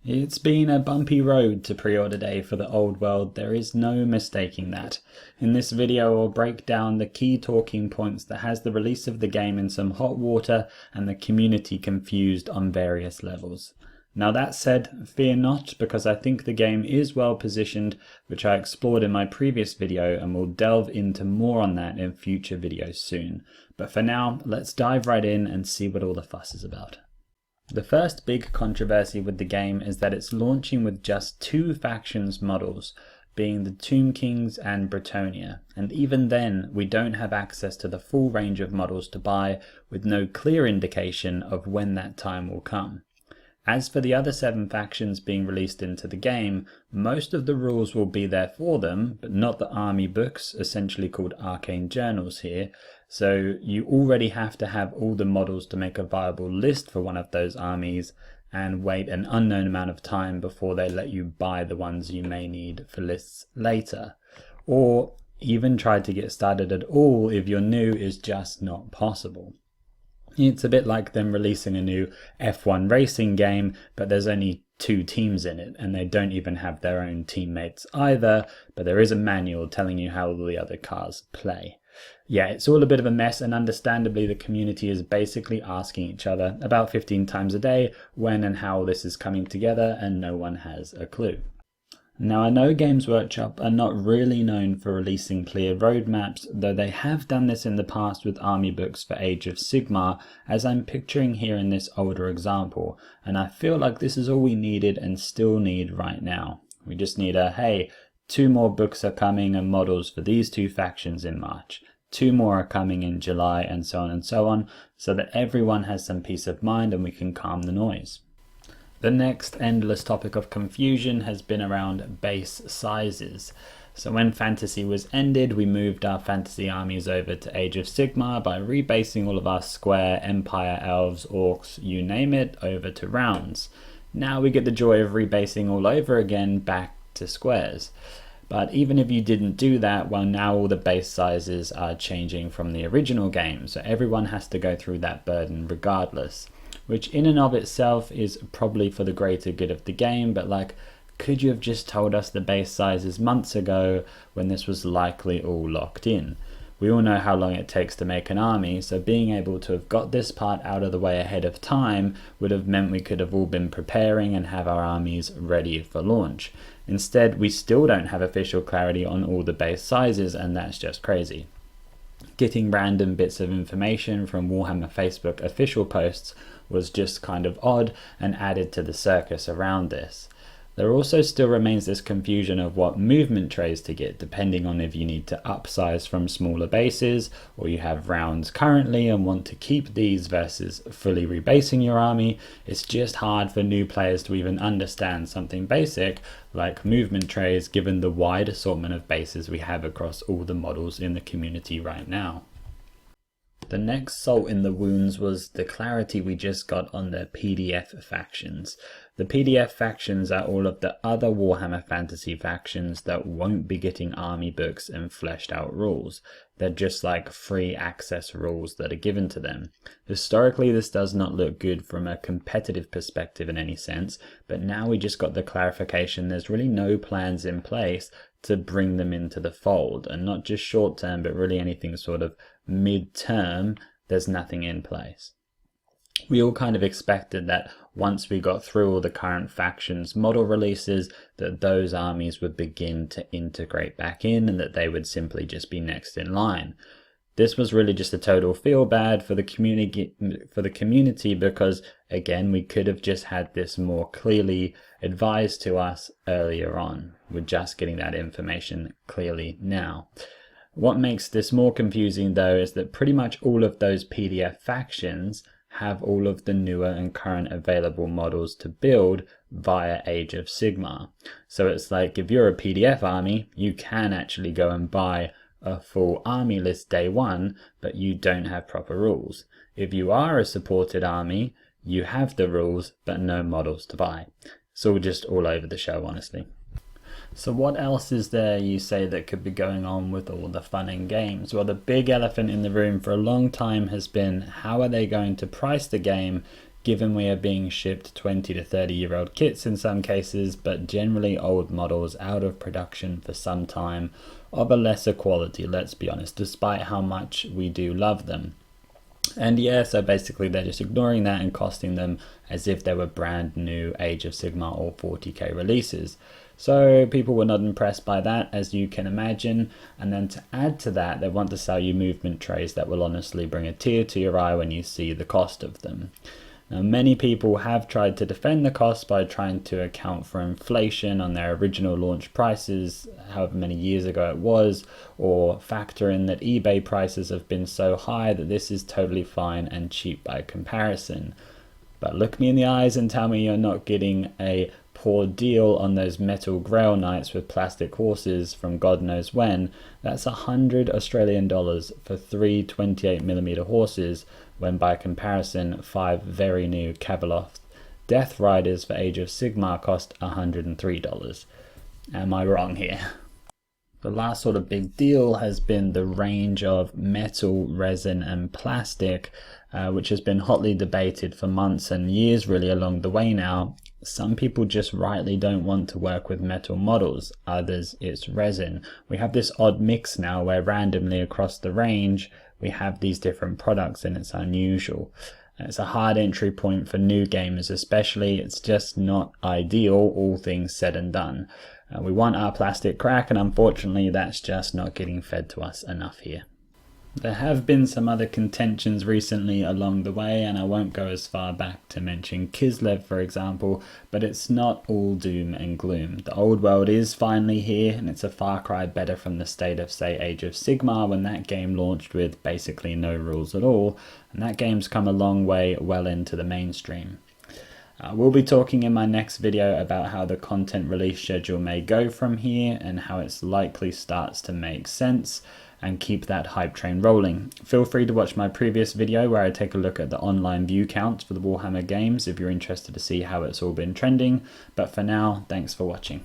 It's been a bumpy road to pre-order day for The Old World, there is no mistaking that. In this video I'll break down the key talking points that has the release of the game in some hot water and the community confused on various levels. Now that said, fear not, because I think the game is well positioned, which I explored in my previous video, and we'll delve into more on that in future videos soon. But for now, let's dive right in and see what all the fuss is about. The first big controversy with the game is that it's launching with just two factions models, being the Tomb Kings and Bretonnia, and even then we don't have access to the full range of models to buy, with no clear indication of when that time will come. As for the other 7 factions being released into the game, most of the rules will be there for them, but not the army books, essentially called arcane journals here, so you already have to have all the models to make a viable list for one of those armies, and wait an unknown amount of time before they let you buy the ones you may need for lists later. Or even try to get started at all if you're new is just not possible. It's a bit like them releasing a new F1 racing game, but there's only 2 teams in it, and they don't even have their own teammates either, but there is a manual telling you how all the other cars play. Yeah, it's all a bit of a mess, and understandably the community is basically asking each other about 15 times a day when and how this is coming together, and no one has a clue. Now I know Games Workshop are not really known for releasing clear roadmaps, though they have done this in the past with army books for Age of Sigmar, as I'm picturing here in this older example, and I feel like this is all we needed and still need right now. We just need a, hey, 2 more books are coming and models for these 2 factions in March. 2 more are coming in July, and so on, so that everyone has some peace of mind and we can calm the noise. The next endless topic of confusion has been around base sizes. So when Fantasy was ended, we moved our fantasy armies over to Age of Sigmar by rebasing all of our square, empire, elves, orcs, you name it, over to rounds. Now we get the joy of rebasing all over again back to squares. But even if you didn't do that, well, now all the base sizes are changing from the original game, so everyone has to go through that burden regardless. Which in and of itself is probably for the greater good of the game, but like, could you have just told us the base sizes months ago when this was likely all locked in? We all know how long it takes to make an army, so being able to have got this part out of the way ahead of time would have meant we could have all been preparing and have our armies ready for launch. Instead, we still don't have official clarity on all the base sizes, and that's just crazy. Getting random bits of information from Warhammer Facebook official posts was just kind of odd and added to the circus around this. There also still remains this confusion of what movement trays to get, depending on if you need to upsize from smaller bases, or you have rounds currently and want to keep these versus fully rebasing your army. It's just hard for new players to even understand something basic like movement trays, given the wide assortment of bases we have across all the models in the community right now. The next salt in the wounds was the clarity we just got on the PDF factions. The PDF factions are all of the other Warhammer Fantasy factions that won't be getting army books and fleshed out rules. They're just like free access rules that are given to them. Historically, this does not look good from a competitive perspective in any sense, but now we just got the clarification there's really no plans in place to bring them into the fold, and not just short term, but really anything sort of mid-term, there's nothing in place. We all kind of expected that once we got through all the current factions model releases, that those armies would begin to integrate back in and that they would simply just be next in line. This was really just a total feel bad for the community because, again, we could have just had this more clearly advised to us earlier on. We're just getting that information clearly now. What makes this more confusing though is that pretty much all of those PDF factions have all of the newer and current available models to build via Age of Sigmar. So it's like if you're a PDF army, you can actually go and buy a full army list day one, but you don't have proper rules. If you are a supported army, you have the rules, but no models to buy. It's all just all over the show, honestly. So what else is there, you say, that could be going on with all the fun and games? Well, the big elephant in the room for a long time has been, how are they going to price the game given we are being shipped 20 to 30-year-old kits in some cases, but generally old models out of production for some time, of a lesser quality, let's be honest, despite how much we do love them. And yeah, so basically they're just ignoring that and costing them as if they were brand new Age of Sigmar or 40k releases. So people were not impressed by that, as you can imagine. And then to add to that, they want to sell you movement trays that will honestly bring a tear to your eye when you see the cost of them. Now, many people have tried to defend the cost by trying to account for inflation on their original launch prices, however many years ago it was, or factor in that eBay prices have been so high that this is totally fine and cheap by comparison. But look me in the eyes and tell me you're not getting a poor deal on those metal Grail Knights with plastic horses from God knows when. That's $100 Australian for 3 28mm horses, when by comparison 5 very new Caveloth Death Riders for Age of Sigmar cost $103. Am I wrong here? The last sort of big deal has been the range of metal, resin and plastic, which has been hotly debated for months and years really along the way now. Some people just rightly don't want to work with metal models, others it's resin. We have this odd mix now where randomly across the range we have these different products, and it's unusual. It's a hard entry point for new gamers especially. It's just not ideal, all things said and done. We want our plastic crack, and unfortunately that's just not getting fed to us enough here. There have been some other contentions recently along the way, and I won't go as far back to mention Kislev for example, but it's not all doom and gloom. The old world is finally here, and it's a far cry better from the state of, say, Age of Sigmar when that game launched with basically no rules at all, and that game's come a long way well into the mainstream. We'll be talking in my next video about how the content release schedule may go from here and how it likely starts to make sense and keep that hype train rolling. Feel free to watch my previous video where I take a look at the online view counts for the Warhammer games if you're interested to see how it's all been trending. But for now, thanks for watching.